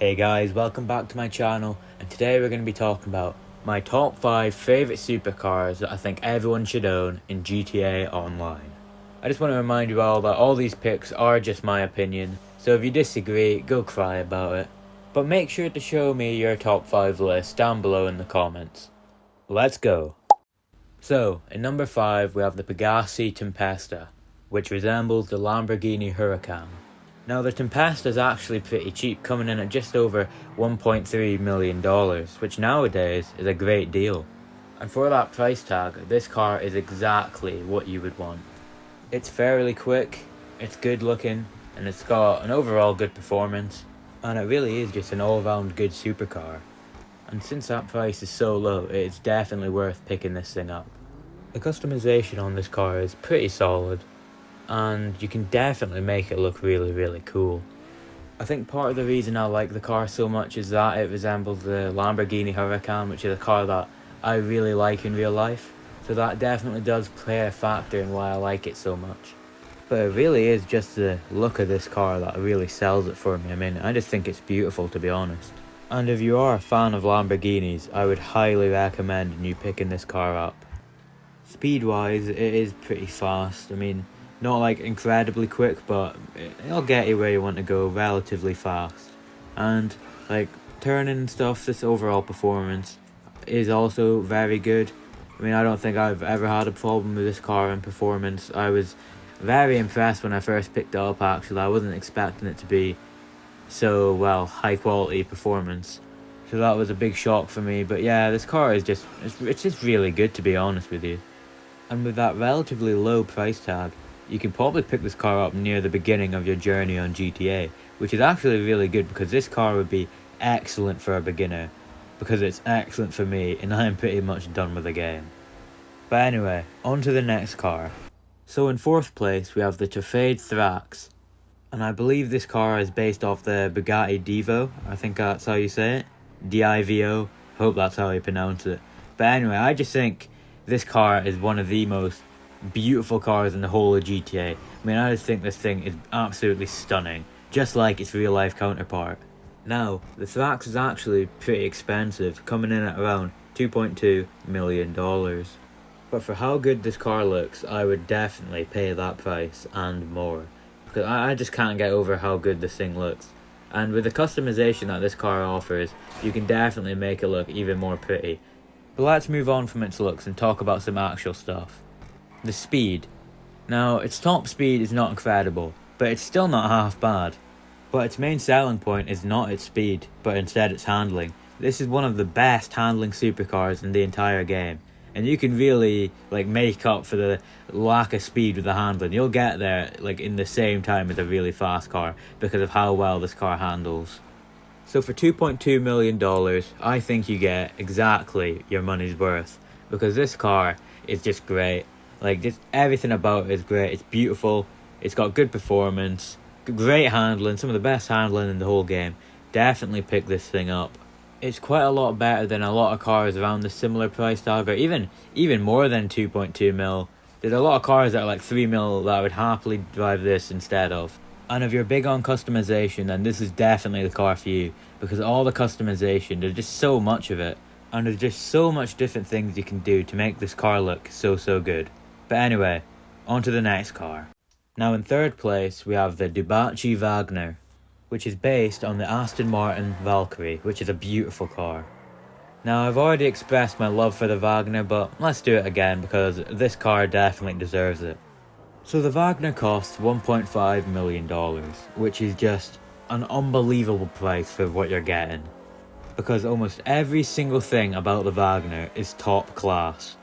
Hey guys, welcome back to my channel, and today we're going to be talking about my top 5 favourite supercars that I think everyone should own in GTA Online. I just want to remind you all that all these picks are just my opinion, so if you disagree, go cry about it. But make sure to show me your top 5 list down below in the comments. Let's go! So, in number 5 we have the Pegassi Tempesta, which resembles the Lamborghini Huracan. Now the Tempesta is actually pretty cheap, coming in at just over $1.3 million, which nowadays is a great deal. And for that price tag, this car is exactly what you would want. It's fairly quick, it's good looking, and it's got an overall good performance, and it really is just an all-round good supercar. And since that price is so low, it's definitely worth picking this thing up. The customization on this car is pretty solid, and you can definitely make it look really cool. I think part of the reason I like the car so much is that it resembles the Lamborghini Huracan, which is a car that I really like in real life, so that definitely does play a factor in why I like it so much. But it really is just the look of this car that really sells it for me. I mean, I just think it's beautiful, to be honest. And if you are a fan of Lamborghinis, I would highly recommend you picking this car up. Speed wise, it is pretty fast. I mean, not like incredibly quick, but it'll get you where you want to go relatively fast. And like turning and stuff, this overall performance is also very good. I mean, I don't think I've ever had a problem with this car in performance. I was very impressed when I first picked it up, actually. I wasn't expecting it to be so, well, high quality performance. So that was a big shock for me. But yeah, this car is it's just really good, to be honest with you. And with that relatively low price tag, you can probably pick this car up near the beginning of your journey on GTA, which is actually really good because this car would be excellent for a beginner, because it's excellent for me and I am pretty much done with the game. But anyway, on to the next car. So in 4th place we have the Trafade Thrax, and I believe this car is based off the Bugatti Divo. I think that's how you say it, D-I-V-O, hope that's how you pronounce it. But anyway, I just think this car is one of the most beautiful cars in the whole of GTA. I mean, I just think this thing is absolutely stunning, just like its real life counterpart. Now, the Thrax is actually pretty expensive, coming in at around $2.2 million. But for how good this car looks, I would definitely pay that price and more, because I just can't get over how good this thing looks. And with the customization that this car offers, you can definitely make it look even more pretty. But let's move on from its looks and talk about some actual stuff. The speed. Now, its top speed is not incredible, but it's still not half bad. But its main selling point is not its speed, but instead its handling. This is one of the best handling supercars in the entire game, and you can really make up for the lack of speed with the handling. You'll get there in the same time as a really fast car because of how well this car handles. So for $2.2 million, I think you get exactly your money's worth, because this car is just great. Just everything about it is great. It's beautiful, it's got good performance, great handling, some of the best handling in the whole game. Definitely pick this thing up. It's quite a lot better than a lot of cars around the similar price tag, or even more than 2.2 mil. There's a lot of cars that are like 3 mil that I would happily drive this instead of. And if you're big on customization, then this is definitely the car for you, because all the customization, there's just so much of it, and there's just so much different things you can do to make this car look so good. But anyway, on to the next car. Now in 3rd place we have the Ducati Wagner, which is based on the Aston Martin Valkyrie, which is a beautiful car. Now I've already expressed my love for the Wagner, but let's do it again because this car definitely deserves it. So the Wagner costs $1.5 million, which is just an unbelievable price for what you're getting, because almost every single thing about the Wagner is top class.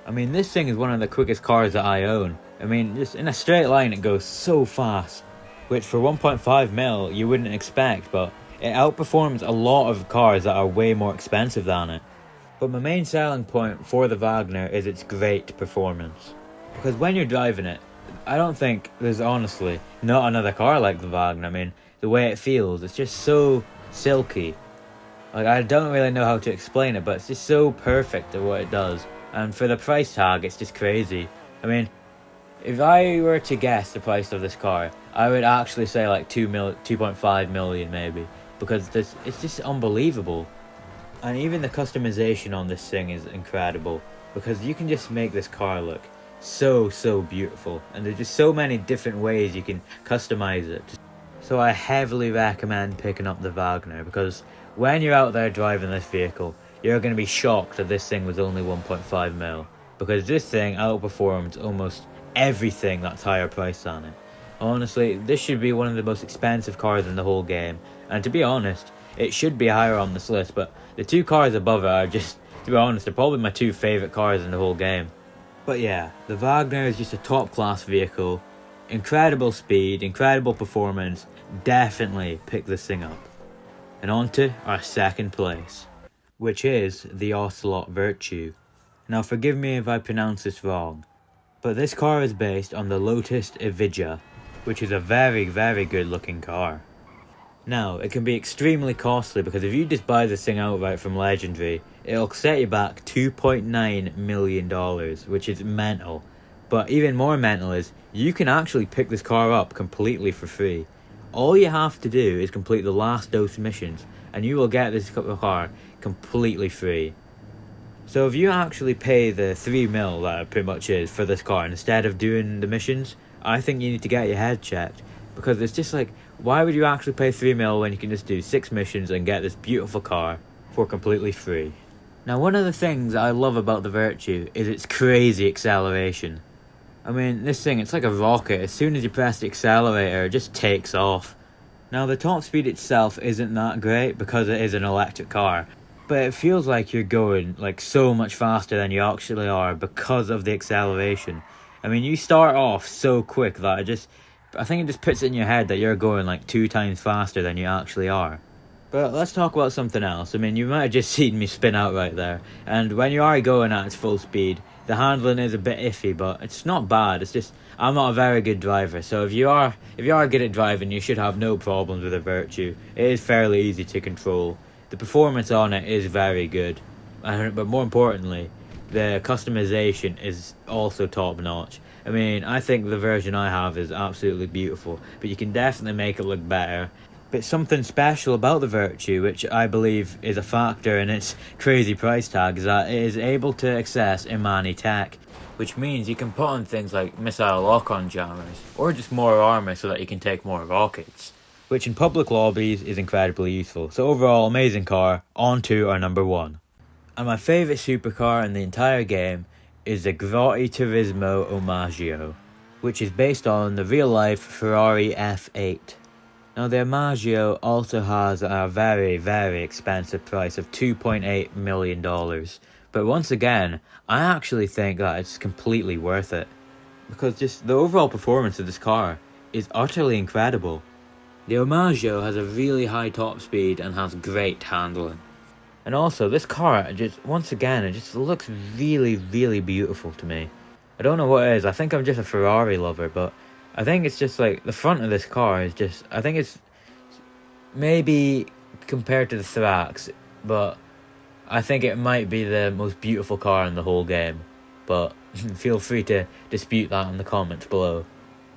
I mean, this thing is one of the quickest cars that I own. I mean, just in a straight line it goes so fast, which for 1.5 mil you wouldn't expect, but it outperforms a lot of cars that are way more expensive than it. But my main selling point for the Wagner is its great performance, because when you're driving it, I don't think there's honestly not another car like the Wagner. I mean, the way it feels, it's just so silky. I don't really know how to explain it, but it's just so perfect at what it does. And for the price tag, it's just crazy. I mean, if I were to guess the price of this car, I would actually say like 2.5 million maybe. because it's just unbelievable. And even the customization on this thing is incredible, because you can just make this car look so beautiful, and there's just so many different ways you can customize it. So I heavily recommend picking up the Wagner, because when you're out there driving this vehicle, you're going to be shocked that this thing was only 1.5 mil, because this thing outperforms almost everything that's higher priced on it. Honestly, this should be one of the most expensive cars in the whole game, and to be honest, it should be higher on this list, but the two cars above it are just, to be honest, they're probably my two favourite cars in the whole game. But yeah, the Wagner is just a top class vehicle, incredible speed, incredible performance, definitely pick this thing up. And on to our second place, which is the Ocelot Virtue. Now forgive me if I pronounce this wrong, but this car is based on the Lotus Evija, which is a very good looking car. Now, it can be extremely costly, because if you just buy this thing outright from Legendary, it'll set you back $2.9 million, which is mental. But even more mental is, you can actually pick this car up completely for free. All you have to do is complete the last dose missions, and you will get this car completely free. So if you actually pay the 3 mil that it pretty much is for this car, instead of doing the missions, I think you need to get your head checked. Because it's just like, why would you actually pay 3 mil when you can just do 6 missions and get this beautiful car for completely free? Now, one of the things I love about the Virtue is its crazy acceleration. I mean, this thing, it's like a rocket. As soon as you press the accelerator, it just takes off. Now, the top speed itself isn't that great because it is an electric car, but it feels like you're going like so much faster than you actually are because of the acceleration. I mean, you start off so quick that I think it just puts it in your head that you're going like 2 times faster than you actually are. But let's talk about something else. I mean, you might have just seen me spin out right there. And when you are going at its full speed, the handling is a bit iffy, but it's not bad. It's just, I'm not a very good driver. So if you are good at driving, you should have no problems with a Virtue. It is fairly easy to control. The performance on it is very good. But more importantly, the customization is also top notch. I mean, I think the version I have is absolutely beautiful, but you can definitely make it look better. But something special about the Virtue, which I believe is a factor in its crazy price tag, is that it is able to access Imani tech, which means you can put on things like missile lock-on jammers, or just more armor so that you can take more rockets, which in public lobbies is incredibly useful. So overall, amazing car. On to our number 1. And my favourite supercar in the entire game is the Grotti Turismo Omaggio, which is based on the real-life Ferrari F8. Now, the Omaggio also has a very expensive price of $2.8 million, but once again, I actually think that it's completely worth it, because just the overall performance of this car is utterly incredible. The Omaggio has a really high top speed and has great handling. And also, this car, it just looks really beautiful to me. I don't know what it is. I think I'm just a Ferrari lover, but I think it's just like, the front of this car is just, I think it's maybe compared to the Thrax, but I think it might be the most beautiful car in the whole game. But feel free to dispute that in the comments below.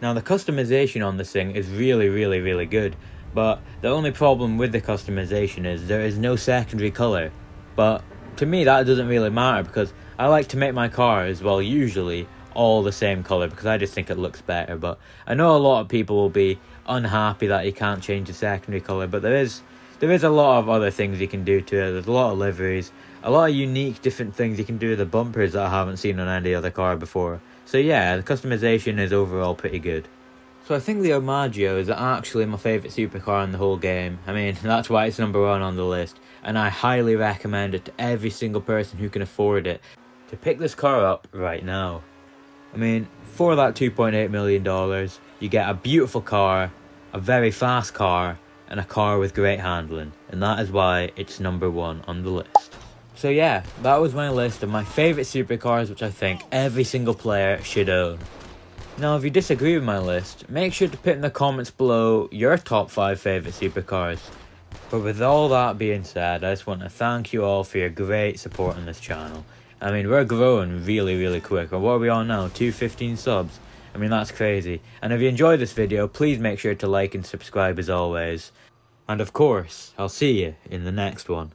Now, the customization on this thing is really good. But the only problem with the customization is there is no secondary colour. But to me that doesn't really matter, because I like to make my cars, well, usually all the same colour, because I just think it looks better. But I know a lot of people will be unhappy that you can't change the secondary colour, but there is a lot of other things you can do to it. There's a lot of liveries, a lot of unique different things you can do to the bumpers that I haven't seen on any other car before. So yeah, the customization is overall pretty good. So I think the Omaggio is actually my favourite supercar in the whole game. I mean, that's why it's number 1 on the list, and I highly recommend it to every single person who can afford it to pick this car up right now. I mean, for that $2.8 million, you get a beautiful car, a very fast car, and a car with great handling, and that is why it's number 1 on the list. So yeah, that was my list of my favourite supercars, which I think every single player should own. Now, if you disagree with my list, make sure to put in the comments below your top 5 favourite supercars. But with all that being said, I just want to thank you all for your great support on this channel. I mean, we're growing really quick. What are we on now? 215 subs? I mean, that's crazy. And if you enjoyed this video, please make sure to like and subscribe as always. And of course, I'll see you in the next one.